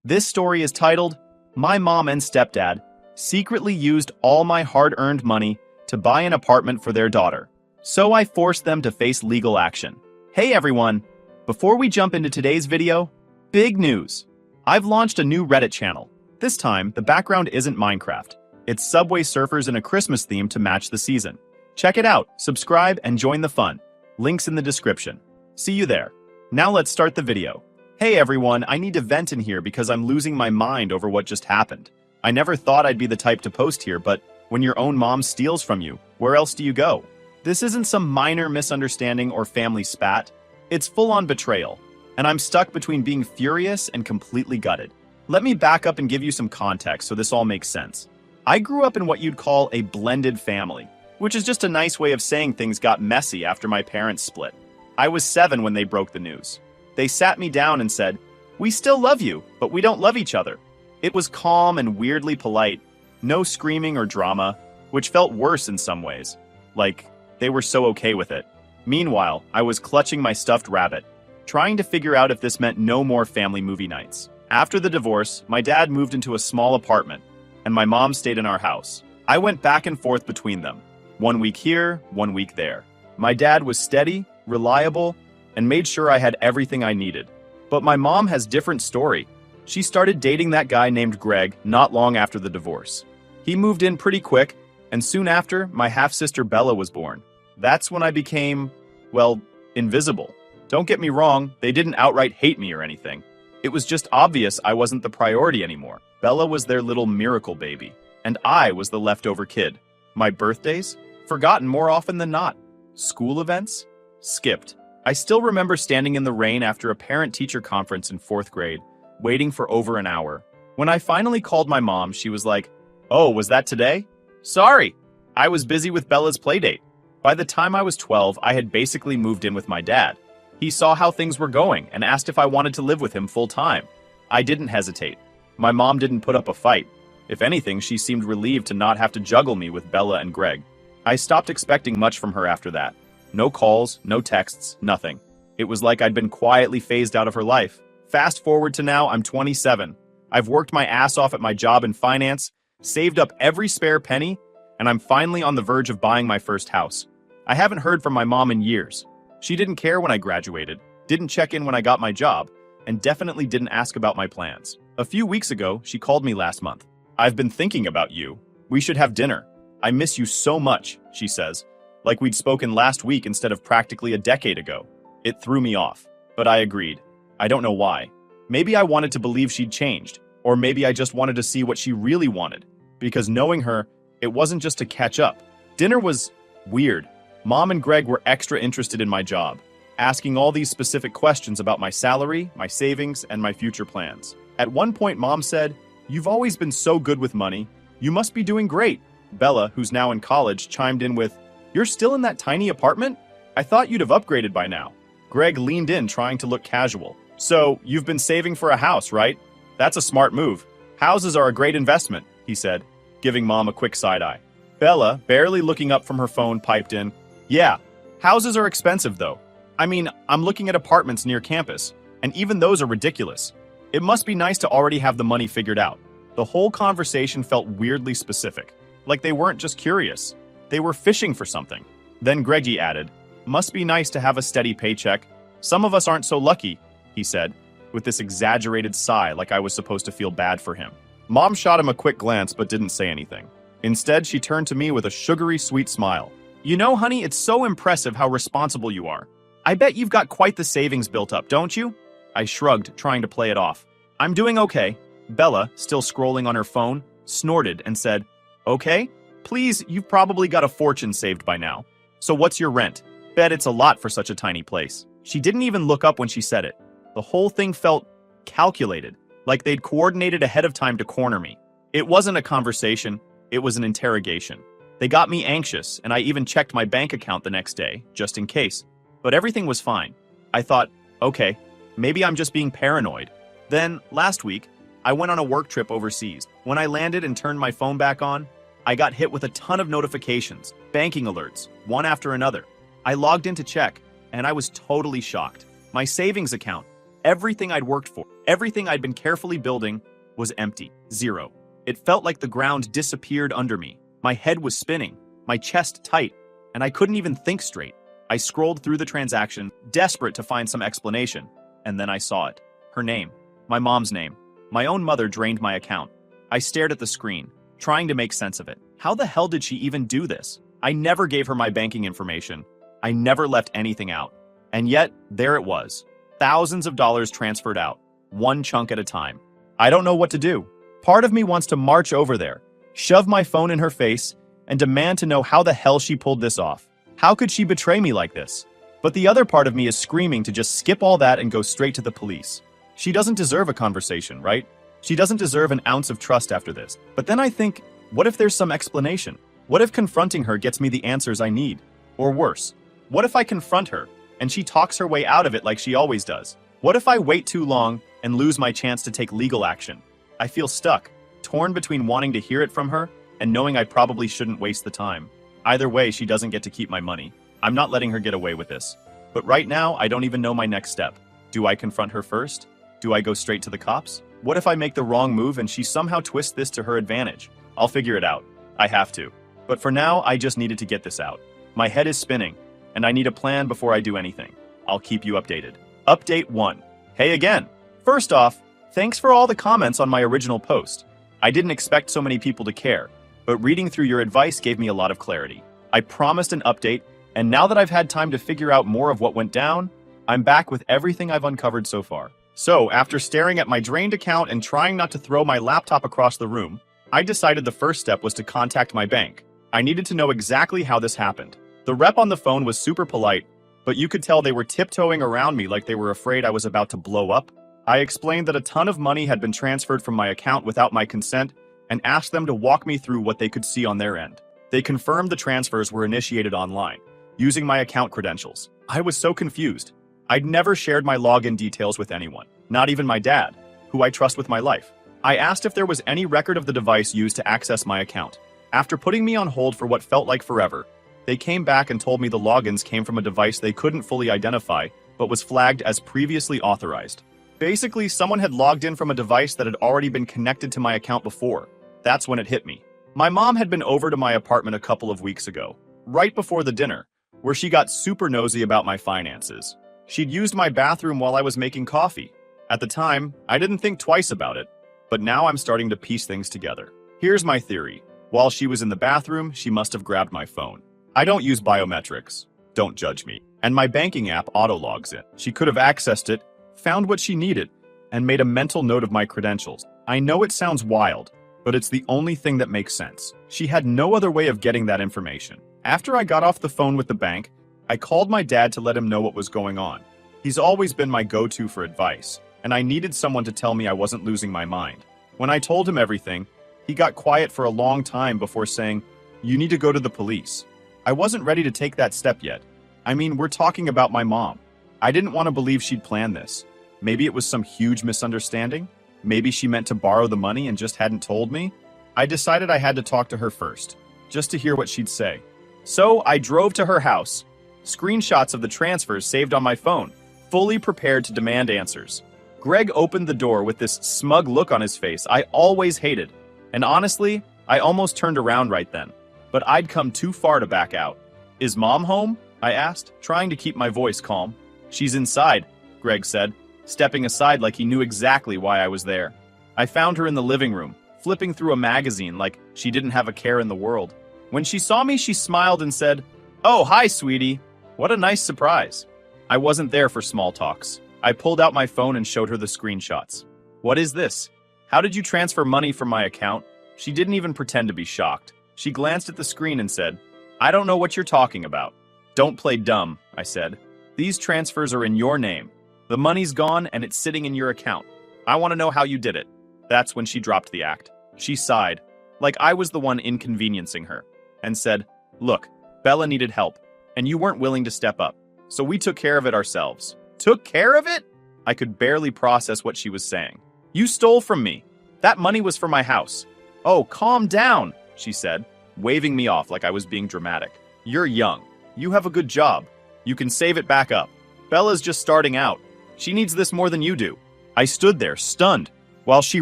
This story is titled, My Mom and Stepdad Secretly Used All My Hard-Earned Money to Buy an Apartment for Their Daughter. So I forced them to face legal action. Hey everyone! Before we jump into today's video, big news! I've launched a new Reddit channel. This time, the background isn't Minecraft. It's Subway Surfers in a Christmas theme to match the season. Check it out, subscribe, and join the fun. Links in the description. See you there. Now let's start the video. Hey everyone, I need to vent in here because I'm losing my mind over what just happened. I never thought I'd be the type to post here, but when your own mom steals from you, where else do you go? This isn't some minor misunderstanding or family spat. It's full-on betrayal, and I'm stuck between being furious and completely gutted. Let me back up and give you some context so this all makes sense. I grew up in what you'd call a blended family, which is just a nice way of saying things got messy after my parents split. I was 7 when they broke the news. They sat me down and said, "We still love you, but we don't love each other." It was calm and weirdly polite, no screaming or drama, which felt worse in some ways. Like, they were so okay with it. Meanwhile, I was clutching my stuffed rabbit, trying to figure out if this meant no more family movie nights. After the divorce, my dad moved into a small apartment, and my mom stayed in our house. I went back and forth between them, 1 week here, 1 week there. My dad was steady, reliable, and made sure I had everything I needed. But my mom has different story. She started dating that guy named Greg not long after the divorce. He moved in pretty quick, and soon after, my half-sister Bella was born. That's when I became, well, invisible. Don't get me wrong, they didn't outright hate me or anything. It was just obvious I wasn't the priority anymore. Bella was their little miracle baby, and I was the leftover kid. My birthdays? Forgotten more often than not. School events? Skipped. I still remember standing in the rain after a parent-teacher conference in 4th grade, waiting for over an hour. When I finally called my mom, she was like, "Oh, was that today?" "Sorry, I was busy with Bella's playdate." By the time I was 12, I had basically moved in with my dad. He saw how things were going and asked if I wanted to live with him full-time. I didn't hesitate. My mom didn't put up a fight. If anything, she seemed relieved to not have to juggle me with Bella and Greg. I stopped expecting much from her after that. No calls, no texts, nothing. It was like I'd been quietly phased out of her life. Fast forward to now, I'm 27. I've worked my ass off at my job in finance, saved up every spare penny, and I'm finally on the verge of buying my first house. I haven't heard from my mom in years. She didn't care when I graduated, didn't check in when I got my job, and definitely didn't ask about my plans. A few weeks ago, she called me last month. "I've been thinking about you. We should have dinner. I miss you so much," she says. Like we'd spoken last week instead of practically a decade ago. It threw me off, but I agreed. I don't know why. Maybe I wanted to believe she'd changed, or maybe I just wanted to see what she really wanted. Because knowing her, it wasn't just to catch up. Dinner was weird. Mom and Greg were extra interested in my job, asking all these specific questions about my salary, my savings, and my future plans. At one point, Mom said, "You've always been so good with money. You must be doing great." Bella, who's now in college, chimed in with, "You're still in that tiny apartment? I thought you'd have upgraded by now." Greg leaned in, trying to look casual. "So, you've been saving for a house, right? That's a smart move. Houses are a great investment," he said, giving Mom a quick side-eye. Bella, barely looking up from her phone, piped in, "Yeah, houses are expensive though. I mean, I'm looking at apartments near campus, and even those are ridiculous. It must be nice to already have the money figured out." The whole conversation felt weirdly specific, like they weren't just curious. They were fishing for something. Then Greggy added, "Must be nice to have a steady paycheck. Some of us aren't so lucky," he said, with this exaggerated sigh like I was supposed to feel bad for him. Mom shot him a quick glance but didn't say anything. Instead, she turned to me with a sugary, sweet smile. "You know, honey, it's so impressive how responsible you are. I bet you've got quite the savings built up, don't you?" I shrugged, trying to play it off. "I'm doing okay." Bella, still scrolling on her phone, snorted and said, "Okay? Please, you've probably got a fortune saved by now. So what's your rent? Bet it's a lot for such a tiny place." She didn't even look up when she said it. The whole thing felt calculated, like they'd coordinated ahead of time to corner me. It wasn't a conversation, it was an interrogation. They got me anxious, and I even checked my bank account the next day, just in case. But everything was fine. I thought, okay, maybe I'm just being paranoid. Then, last week, I went on a work trip overseas. When I landed and turned my phone back on, I got hit with a ton of notifications, banking alerts, one after another. I logged in to check, and I was totally shocked. My savings account, everything I'd worked for, Everything I'd been carefully building was empty. Zero. It felt like the ground disappeared under me. My head was spinning, my chest tight, and I couldn't even think straight. I scrolled through the transaction, desperate to find some explanation, and then I saw it. Her name. My mom's name. My own mother drained my account. I stared at the screen, trying to make sense of it. How the hell did she even do this? I never gave her my banking information. I never left anything out. And yet, there it was. Thousands of dollars transferred out, one chunk at a time. I don't know what to do. Part of me wants to march over there, shove my phone in her face, and demand to know how the hell she pulled this off. How could she betray me like this? But the other part of me is screaming to just skip all that and go straight to the police. She doesn't deserve a conversation, right? She doesn't deserve an ounce of trust after this. But then I think, what if there's some explanation? What if confronting her gets me the answers I need? Or worse, what if I confront her and she talks her way out of it like she always does? What if I wait too long and lose my chance to take legal action? I feel stuck, torn between wanting to hear it from her and knowing I probably shouldn't waste the time. Either way, she doesn't get to keep my money. I'm not letting her get away with this. But right now, I don't even know my next step. Do I confront her first? Do I go straight to the cops? What if I make the wrong move and she somehow twists this to her advantage? I'll figure it out. I have to. But for now, I just needed to get this out. My head is spinning, and I need a plan before I do anything. I'll keep you updated. Update 1. Hey again. First off, thanks for all the comments on my original post. I didn't expect so many people to care, but reading through your advice gave me a lot of clarity. I promised an update, and now that I've had time to figure out more of what went down, I'm back with everything I've uncovered so far. So, after staring at my drained account and trying not to throw my laptop across the room, I decided the first step was to contact my bank. I needed to know exactly how this happened. The rep on the phone was super polite, but you could tell they were tiptoeing around me like they were afraid I was about to blow up. I explained that a ton of money had been transferred from my account without my consent and asked them to walk me through what they could see on their end. They confirmed the transfers were initiated online, using my account credentials. I was so confused. I'd never shared my login details with anyone, not even my dad, who I trust with my life. I asked if there was any record of the device used to access my account. After putting me on hold for what felt like forever, they came back and told me the logins came from a device they couldn't fully identify, but was flagged as previously authorized. Basically, someone had logged in from a device that had already been connected to my account before. That's when it hit me. My mom had been over to my apartment a couple of weeks ago, right before the dinner, where she got super nosy about my finances. She'd used my bathroom while I was making coffee. At the time, I didn't think twice about it, but now I'm starting to piece things together. Here's my theory. While she was in the bathroom, she must have grabbed my phone. I don't use biometrics. Don't judge me. And my banking app auto-logs in. She could have accessed it, found what she needed, and made a mental note of my credentials. I know it sounds wild, but it's the only thing that makes sense. She had no other way of getting that information. After I got off the phone with the bank, I called my dad to let him know what was going on. He's always been my go-to for advice, and I needed someone to tell me I wasn't losing my mind. When I told him everything, he got quiet for a long time before saying, "You need to go to the police." I wasn't ready to take that step yet. I mean, we're talking about my mom. I didn't want to believe she'd planned this. Maybe it was some huge misunderstanding. Maybe she meant to borrow the money and just hadn't told me. I decided I had to talk to her first, just to hear what she'd say. So I drove to her house. Screenshots of the transfers saved on my phone, fully prepared to demand answers. Greg opened the door with this smug look on his face I always hated. And honestly, I almost turned around right then. But I'd come too far to back out. "Is Mom home?" I asked, trying to keep my voice calm. "She's inside," Greg said, stepping aside like he knew exactly why I was there. I found her in the living room, flipping through a magazine like she didn't have a care in the world. When she saw me, she smiled and said, "Oh, hi, sweetie. What a nice surprise." I wasn't there for small talks. I pulled out my phone and showed her the screenshots. "What is this? How did you transfer money from my account?" She didn't even pretend to be shocked. She glanced at the screen and said, "I don't know what you're talking about." "Don't play dumb," I said. "These transfers are in your name. The money's gone and it's sitting in your account. I want to know how you did it." That's when she dropped the act. She sighed, like I was the one inconveniencing her, and said, "Look, Bella needed help, and you weren't willing to step up. So we took care of it ourselves." "Took care of it?" I could barely process what she was saying. "You stole from me. That money was for my house." "Oh, calm down," she said, waving me off like I was being dramatic. "You're young. You have a good job. You can save it back up. Bella's just starting out. She needs this more than you do." I stood there, stunned, while she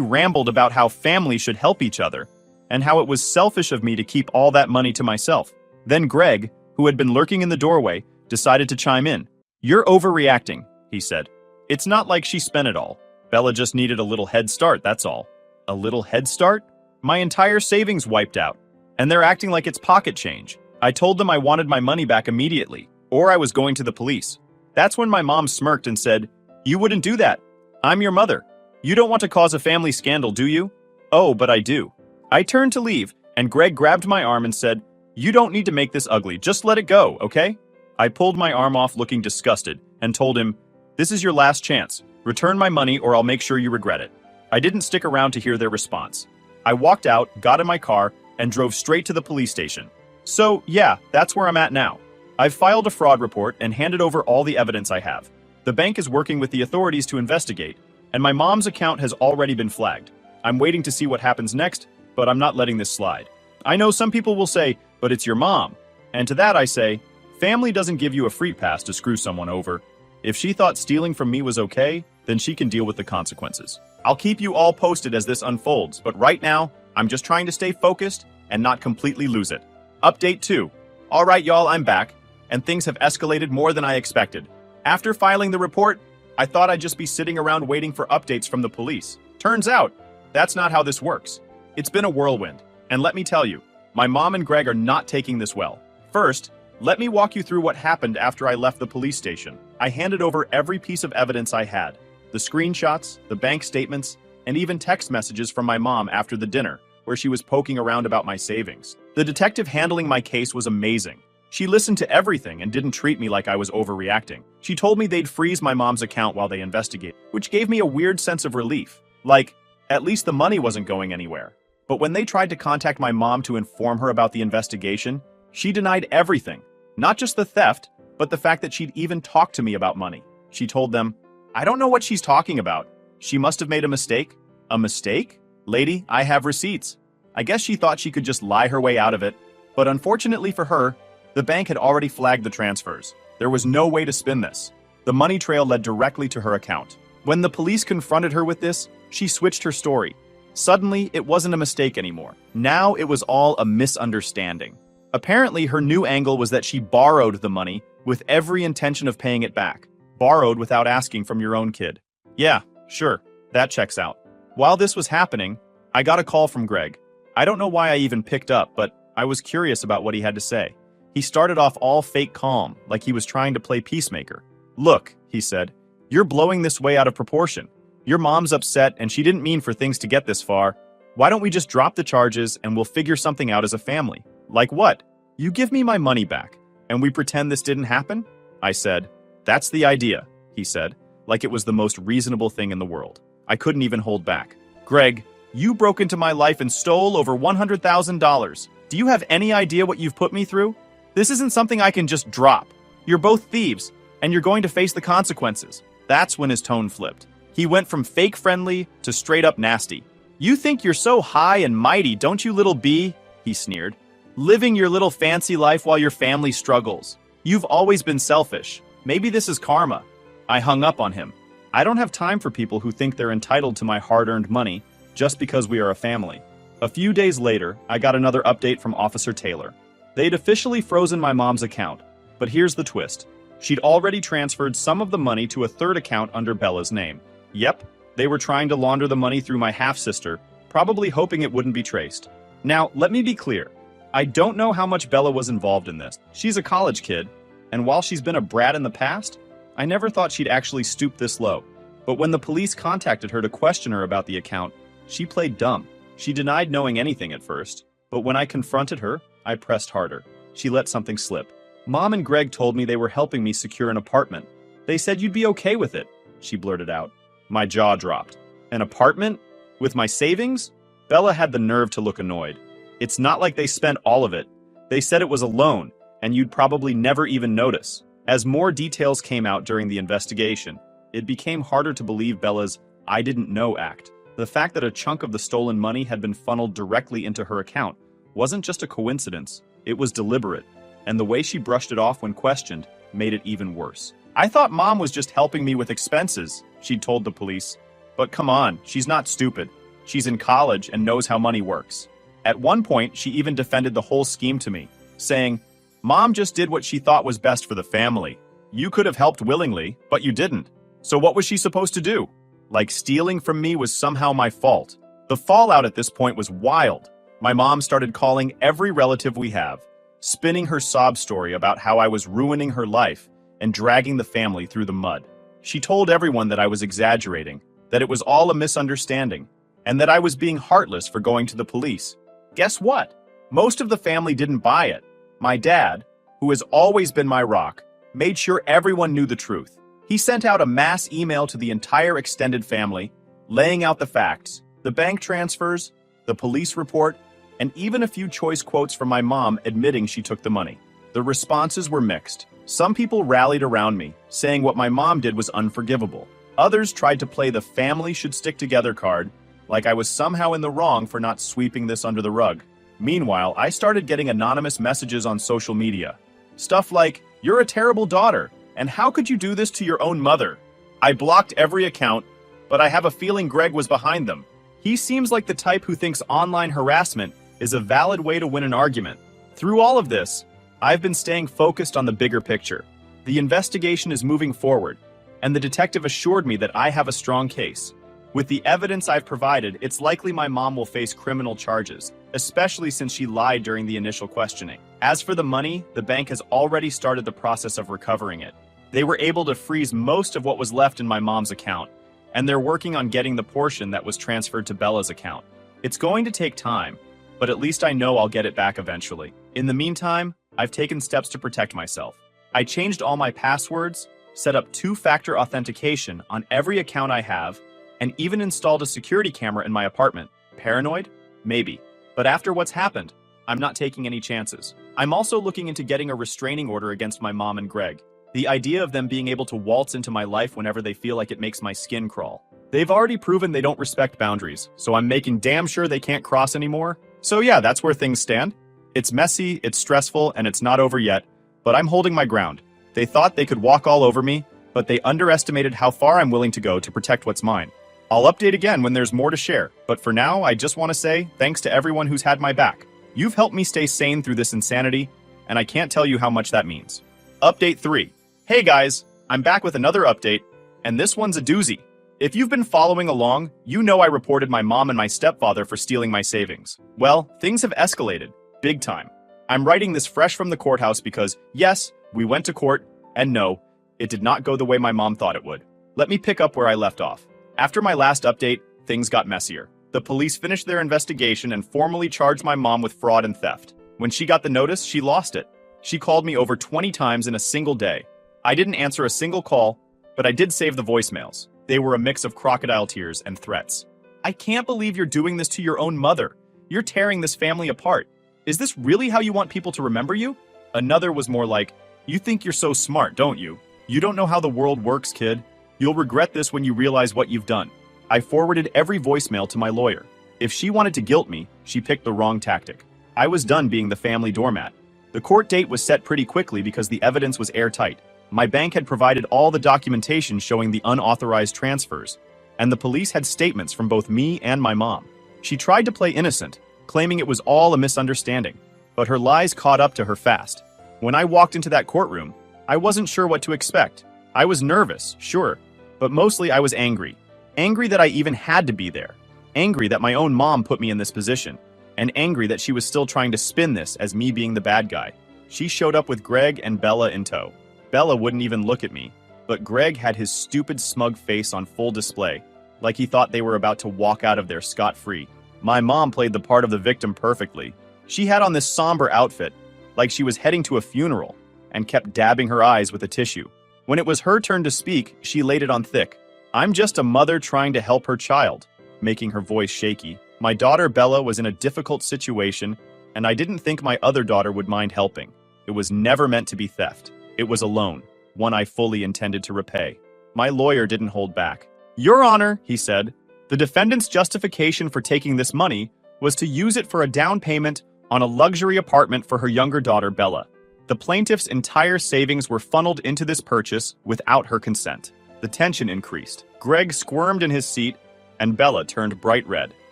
rambled about how families should help each other, and how it was selfish of me to keep all that money to myself. Then Greg, who had been lurking in the doorway, decided to chime in. "You're overreacting," he said. "It's not like she spent it all. Bella just needed a little head start, that's all." A little head start? My entire savings wiped out, and they're acting like it's pocket change. I told them I wanted my money back immediately, or I was going to the police. That's when my mom smirked and said, "You wouldn't do that. I'm your mother. You don't want to cause a family scandal, do you?" "Oh, but I do." I turned to leave, and Greg grabbed my arm and said, "You don't need to make this ugly. Just let it go, okay?" I pulled my arm off looking disgusted and told him, "This is your last chance. Return my money or I'll make sure you regret it." I didn't stick around to hear their response. I walked out, got in my car, and drove straight to the police station. So, yeah, that's where I'm at now. I've filed a fraud report and handed over all the evidence I have. The bank is working with the authorities to investigate, and my mom's account has already been flagged. I'm waiting to see what happens next, but I'm not letting this slide. I know some people will say, "But it's your mom." And to that I say, family doesn't give you a free pass to screw someone over. If she thought stealing from me was okay, then she can deal with the consequences. I'll keep you all posted as this unfolds, but right now, I'm just trying to stay focused and not completely lose it. Update 2. All right, y'all, I'm back, and things have escalated more than I expected. After filing the report, I thought I'd just be sitting around waiting for updates from the police. Turns out, that's not how this works. It's been a whirlwind, and let me tell you, my mom and Greg are not taking this well. First, let me walk you through what happened after I left the police station. I handed over every piece of evidence I had. The screenshots, the bank statements, and even text messages from my mom after the dinner, where she was poking around about my savings. The detective handling my case was amazing. She listened to everything and didn't treat me like I was overreacting. She told me they'd freeze my mom's account while they investigate, which gave me a weird sense of relief. Like, at least the money wasn't going anywhere. But when they tried to contact my mom to inform her about the investigation, she denied everything. Not just the theft, but the fact that she'd even talked to me about money. She told them, "I don't know what she's talking about. She must have made a mistake." A mistake? Lady, I have receipts. I guess she thought she could just lie her way out of it. But unfortunately for her, the bank had already flagged the transfers. There was no way to spin this. The money trail led directly to her account. When the police confronted her with this, she switched her story. Suddenly, it wasn't a mistake anymore. Now it was all a misunderstanding. Apparently, her new angle was that she borrowed the money with every intention of paying it back. Borrowed without asking from your own kid. Yeah, sure, that checks out. While this was happening, I got a call from Greg. I don't know why I even picked up, but I was curious about what he had to say. He started off all fake calm, like he was trying to play peacemaker. "Look," he said, "you're blowing this way out of proportion. Your mom's upset and she didn't mean for things to get this far. Why don't we just drop the charges and we'll figure something out as a family?" "Like what?" "You give me my money back, and we pretend this didn't happen?" I said. "That's the idea," he said, like it was the most reasonable thing in the world. I couldn't even hold back. "Greg, you broke into my life and stole over $100,000. Do you have any idea what you've put me through? This isn't something I can just drop. You're both thieves, and you're going to face the consequences." That's when his tone flipped. He went from fake friendly to straight up nasty. "You think you're so high and mighty, don't you, little bee?" he sneered. "Living your little fancy life while your family struggles. You've always been selfish. Maybe this is karma." I hung up on him. I don't have time for people who think they're entitled to my hard-earned money just because we are a family. A few days later, I got another update from Officer Taylor. They'd officially frozen my mom's account, but here's the twist. She'd already transferred some of the money to a third account under Bella's name. Yep, they were trying to launder the money through my half-sister, probably hoping it wouldn't be traced. Now, let me be clear. I don't know how much Bella was involved in this. She's a college kid, and while she's been a brat in the past, I never thought she'd actually stoop this low. But when the police contacted her to question her about the account, she played dumb. She denied knowing anything at first, but when I confronted her, I pressed harder. She let something slip. "Mom and Greg told me they were helping me secure an apartment. They said you'd be okay with it," she blurted out. My jaw dropped. An apartment? With my savings? Bella had the nerve to look annoyed. "It's not like they spent all of it. They said it was a loan, and you'd probably never even notice." As more details came out during the investigation, it became harder to believe Bella's "I didn't know" act. The fact that a chunk of the stolen money had been funneled directly into her account wasn't just a coincidence, it was deliberate, and the way she brushed it off when questioned made it even worse. "I thought Mom was just helping me with expenses," she told the police. But come on, she's not stupid. She's in college and knows how money works. At one point, she even defended the whole scheme to me, saying, "Mom just did what she thought was best for the family. You could have helped willingly, but you didn't. So what was she supposed to do? Like stealing from me was somehow my fault." The fallout at this point was wild. My mom started calling every relative we have, spinning her sob story about how I was ruining her life and dragging the family through the mud. She told everyone that I was exaggerating, that it was all a misunderstanding, and that I was being heartless for going to the police. Guess what? Most of the family didn't buy it. My dad, who has always been my rock, made sure everyone knew the truth. He sent out a mass email to the entire extended family, laying out the facts, the bank transfers, the police report, and even a few choice quotes from my mom admitting she took the money. The responses were mixed. Some people rallied around me, saying what my mom did was unforgivable. Others tried to play the family should stick together card, like I was somehow in the wrong for not sweeping this under the rug. Meanwhile, I started getting anonymous messages on social media. Stuff like, "You're a terrible daughter, and how could you do this to your own mother?" I blocked every account, but I have a feeling Greg was behind them. He seems like the type who thinks online harassment is a valid way to win an argument. Through all of this, I've been staying focused on the bigger picture. The investigation is moving forward, and the detective assured me that I have a strong case. With the evidence I've provided, it's likely my mom will face criminal charges, especially since she lied during the initial questioning. As for the money, the bank has already started the process of recovering it. They were able to freeze most of what was left in my mom's account, and they're working on getting the portion that was transferred to Bella's account. It's going to take time, but at least I know I'll get it back eventually. In the meantime, I've taken steps to protect myself. I changed all my passwords, set up two-factor authentication on every account I have, and even installed a security camera in my apartment. Paranoid? Maybe. But after what's happened, I'm not taking any chances. I'm also looking into getting a restraining order against my mom and Greg. The idea of them being able to waltz into my life whenever they feel like it makes my skin crawl. They've already proven they don't respect boundaries, so I'm making damn sure they can't cross anymore. So yeah, that's where things stand. It's messy, it's stressful, and it's not over yet, but I'm holding my ground. They thought they could walk all over me, but they underestimated how far I'm willing to go to protect what's mine. I'll update again when there's more to share, but for now, I just want to say thanks to everyone who's had my back. You've helped me stay sane through this insanity, and I can't tell you how much that means. Update 3. Hey guys, I'm back with another update, and this one's a doozy. If you've been following along, you know I reported my mom and my stepfather for stealing my savings. Well, things have escalated, big time. I'm writing this fresh from the courthouse because, yes, we went to court, and no, it did not go the way my mom thought it would. Let me pick up where I left off. After my last update, things got messier. The police finished their investigation and formally charged my mom with fraud and theft. When she got the notice, she lost it. She called me over 20 times in a single day. I didn't answer a single call, but I did save the voicemails. They were a mix of crocodile tears and threats. "I can't believe you're doing this to your own mother. You're tearing this family apart. Is this really how you want people to remember you?" Another was more like, "You think you're so smart, don't you? You don't know how the world works, kid. You'll regret this when you realize what you've done." I forwarded every voicemail to my lawyer. If she wanted to guilt me, she picked the wrong tactic. I was done being the family doormat. The court date was set pretty quickly because the evidence was airtight. My bank had provided all the documentation showing the unauthorized transfers, and the police had statements from both me and my mom. She tried to play innocent, claiming it was all a misunderstanding, but her lies caught up to her fast. When I walked into that courtroom, I wasn't sure what to expect. I was nervous, sure, but mostly I was angry. Angry that I even had to be there. Angry that my own mom put me in this position, and angry that she was still trying to spin this as me being the bad guy. She showed up with Greg and Bella in tow. Bella wouldn't even look at me, but Greg had his stupid smug face on full display, like he thought they were about to walk out of there scot-free. My mom played the part of the victim perfectly. She had on this somber outfit, like she was heading to a funeral, and kept dabbing her eyes with a tissue. When it was her turn to speak, she laid it on thick. "I'm just a mother trying to help her child," making her voice shaky. My daughter Bella was in a difficult situation, and I didn't think my other daughter would mind helping. It was never meant to be theft. It was a loan, one I fully intended to repay. My lawyer didn't hold back. "Your Honor," he said, "the defendant's justification for taking this money was to use it for a down payment on a luxury apartment for her younger daughter Bella. The plaintiff's entire savings were funneled into this purchase without her consent." The tension increased. Greg squirmed in his seat, and Bella turned bright red.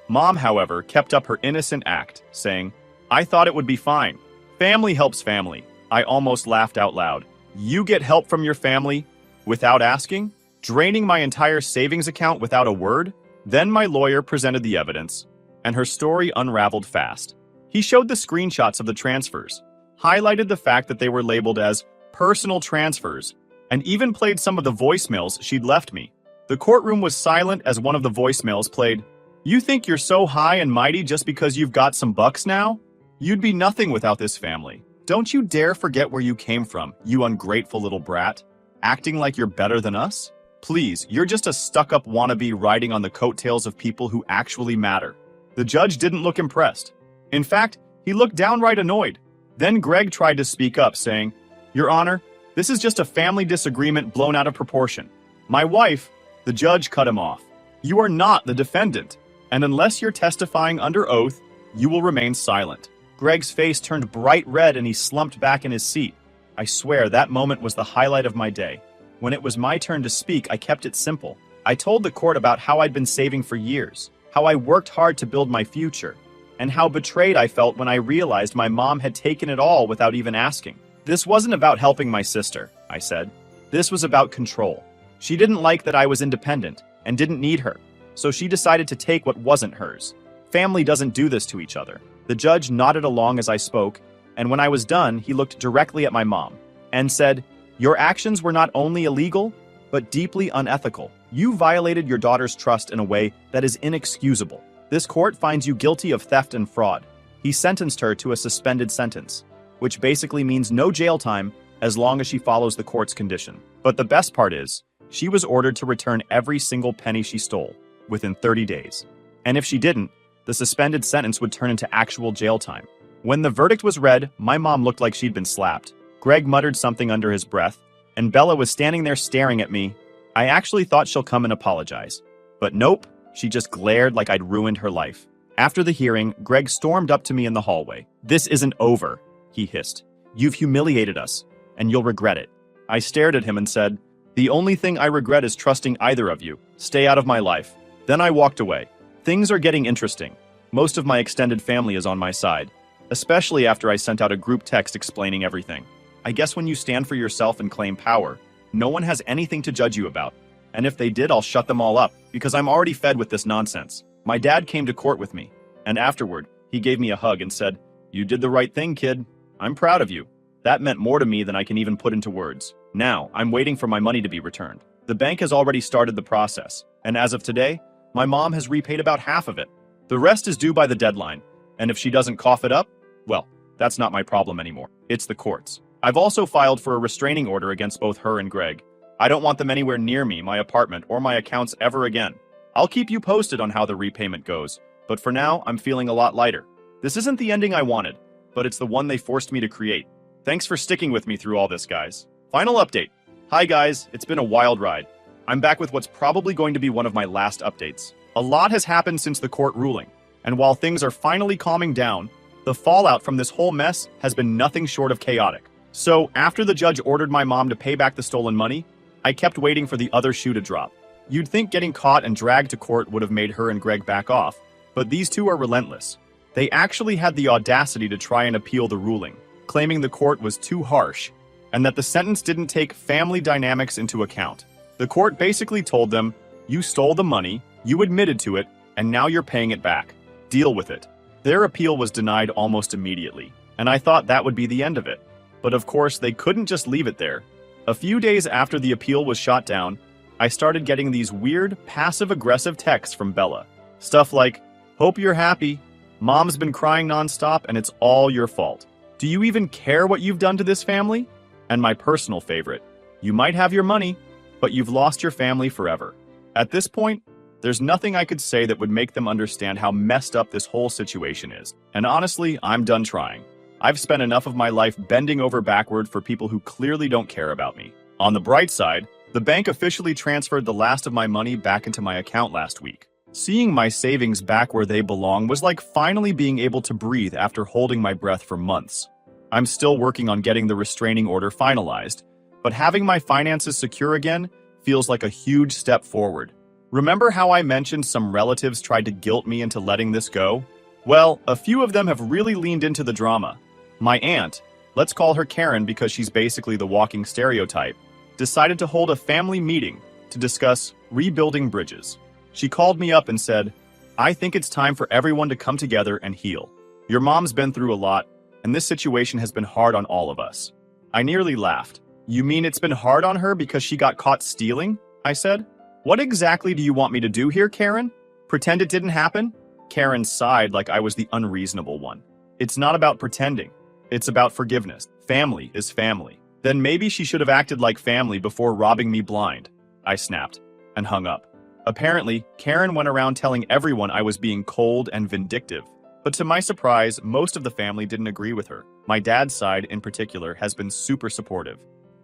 Mom, however, kept up her innocent act, saying, "I thought it would be fine. Family helps family." I almost laughed out loud. You get help from your family without asking? Draining my entire savings account without a word? Then my lawyer presented the evidence, and her story unraveled fast. He showed the screenshots of the transfers, highlighted the fact that they were labeled as personal transfers, and even played some of the voicemails she'd left me. The courtroom was silent as one of the voicemails played. "You think you're so high and mighty just because you've got some bucks now? You'd be nothing without this family. Don't you dare forget where you came from, you ungrateful little brat. Acting like you're better than us? Please, you're just a stuck-up wannabe riding on the coattails of people who actually matter." The judge didn't look impressed. In fact, he looked downright annoyed. Then Greg tried to speak up, saying, "Your Honor, this is just a family disagreement blown out of proportion. My wife..." The judge cut him off. "You are not the defendant, and unless you're testifying under oath, you will remain silent." Greg's face turned bright red and he slumped back in his seat. I swear that moment was the highlight of my day. When it was my turn to speak, I kept it simple. I told the court about how I'd been saving for years, how I worked hard to build my future, and how betrayed I felt when I realized my mom had taken it all without even asking. "This wasn't about helping my sister," I said. "This was about control. She didn't like that I was independent and didn't need her, so she decided to take what wasn't hers. Family doesn't do this to each other." The judge nodded along as I spoke, and when I was done, he looked directly at my mom and said, "Your actions were not only illegal, but deeply unethical. You violated your daughter's trust in a way that is inexcusable. This court finds you guilty of theft and fraud." He sentenced her to a suspended sentence, which basically means no jail time as long as she follows the court's condition. But the best part is, she was ordered to return every single penny she stole within 30 days. And if she didn't, the suspended sentence would turn into actual jail time. When the verdict was read, my mom looked like she'd been slapped. Greg muttered something under his breath, and Bella was standing there staring at me. I actually thought she'll come and apologize. But nope, she just glared like I'd ruined her life. After the hearing, Greg stormed up to me in the hallway. "This isn't over," he hissed. "You've humiliated us, and you'll regret it." I stared at him and said, "The only thing I regret is trusting either of you. Stay out of my life." Then I walked away. Things are getting interesting. Most of my extended family is on my side, especially after I sent out a group text explaining everything. I guess when you stand for yourself and claim power, no one has anything to judge you about. And if they did, I'll shut them all up, because I'm already fed with this nonsense. My dad came to court with me, and afterward, he gave me a hug and said, "You did the right thing, kid. I'm proud of you." That meant more to me than I can even put into words. Now, I'm waiting for my money to be returned. The bank has already started the process, and as of today, my mom has repaid about half of it. The rest is due by the deadline, and if she doesn't cough it up, well, that's not my problem anymore. It's the courts. I've also filed for a restraining order against both her and Greg. I don't want them anywhere near me, my apartment, or my accounts ever again. I'll keep you posted on how the repayment goes, but for now, I'm feeling a lot lighter. This isn't the ending I wanted, but it's the one they forced me to create. Thanks for sticking with me through all this, guys. Final update. Hi guys, it's been a wild ride. I'm back with what's probably going to be one of my last updates. A lot has happened since the court ruling, and while things are finally calming down, the fallout from this whole mess has been nothing short of chaotic. So, after the judge ordered my mom to pay back the stolen money, I kept waiting for the other shoe to drop. You'd think getting caught and dragged to court would have made her and Greg back off, but these two are relentless. They actually had the audacity to try and appeal the ruling, claiming the court was too harsh, and that the sentence didn't take family dynamics into account. The court basically told them, "You stole the money, you admitted to it, and now you're paying it back. Deal with it." Their appeal was denied almost immediately, and I thought that would be the end of it. But of course, they couldn't just leave it there. A few days after the appeal was shot down, I started getting these weird, passive-aggressive texts from Bella. Stuff like, "Hope you're happy. Mom's been crying nonstop and it's all your fault. Do you even care what you've done to this family?" And my personal favorite, "You might have your money, but you've lost your family forever." At this point, there's nothing I could say that would make them understand how messed up this whole situation is. And honestly, I'm done trying. I've spent enough of my life bending over backward for people who clearly don't care about me. On the bright side, the bank officially transferred the last of my money back into my account last week. Seeing my savings back where they belong was like finally being able to breathe after holding my breath for months. I'm still working on getting the restraining order finalized, but having my finances secure again feels like a huge step forward. Remember how I mentioned some relatives tried to guilt me into letting this go? Well, a few of them have really leaned into the drama. My aunt, let's call her Karen because she's basically the walking stereotype, decided to hold a family meeting to discuss rebuilding bridges. She called me up and said, "I think it's time for everyone to come together and heal. Your mom's been through a lot, and this situation has been hard on all of us." I nearly laughed. "You mean it's been hard on her because she got caught stealing?" I said. "What exactly do you want me to do here, Karen? Pretend it didn't happen?" Karen sighed like I was the unreasonable one. "It's not about pretending. It's about forgiveness. Family is family." "Then maybe she should have acted like family before robbing me blind," I snapped, and hung up. Apparently, Karen went around telling everyone I was being cold and vindictive. But to my surprise, most of the family didn't agree with her. My dad's side, in particular, has been super supportive.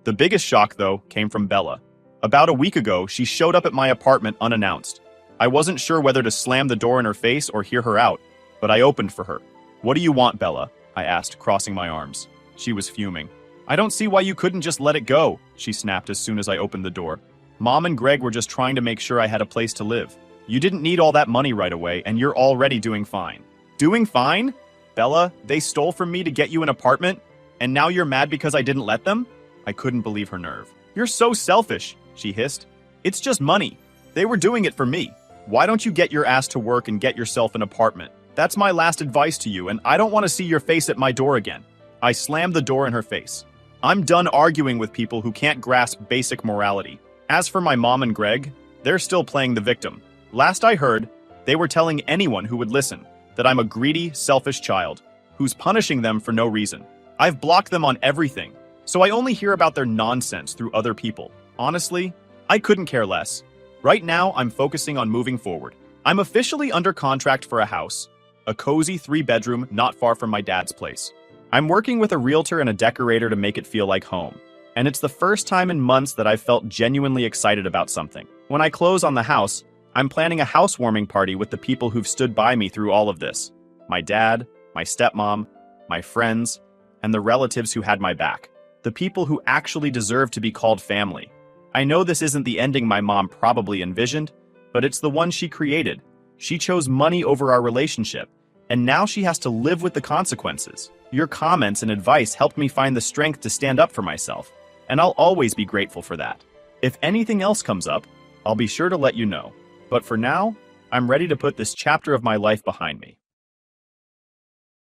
The biggest shock, though, came from Bella. About a week ago, she showed up at my apartment unannounced. I wasn't sure whether to slam the door in her face or hear her out, but I opened for her. "What do you want, Bella?" I asked, crossing my arms. She was fuming. "I don't see why you couldn't just let it go," she snapped as soon as I opened the door. "Mom and Greg were just trying to make sure I had a place to live. You didn't need all that money right away, and you're already doing fine." "Doing fine? Bella, they stole from me to get you an apartment, and now you're mad because I didn't let them?" I couldn't believe her nerve. "You're so selfish," she hissed. "It's just money. They were doing it for me. Why don't you get your ass to work and get yourself an apartment? That's my last advice to you, and I don't want to see your face at my door again." I slammed the door in her face. I'm done arguing with people who can't grasp basic morality. As for my mom and Greg, they're still playing the victim. Last I heard, they were telling anyone who would listen that I'm a greedy, selfish child who's punishing them for no reason. I've blocked them on everything, so I only hear about their nonsense through other people. Honestly, I couldn't care less. Right now, I'm focusing on moving forward. I'm officially under contract for a house, a cozy 3-bedroom not far from my dad's place. I'm working with a realtor and a decorator to make it feel like home. And it's the first time in months that I've felt genuinely excited about something. When I close on the house, I'm planning a housewarming party with the people who've stood by me through all of this. My dad, my stepmom, my friends, and the relatives who had my back. The people who actually deserve to be called family. I know this isn't the ending my mom probably envisioned, but it's the one she created. She chose money over our relationship, and now she has to live with the consequences. Your comments and advice helped me find the strength to stand up for myself, and I'll always be grateful for that. If anything else comes up, I'll be sure to let you know. But for now, I'm ready to put this chapter of my life behind me.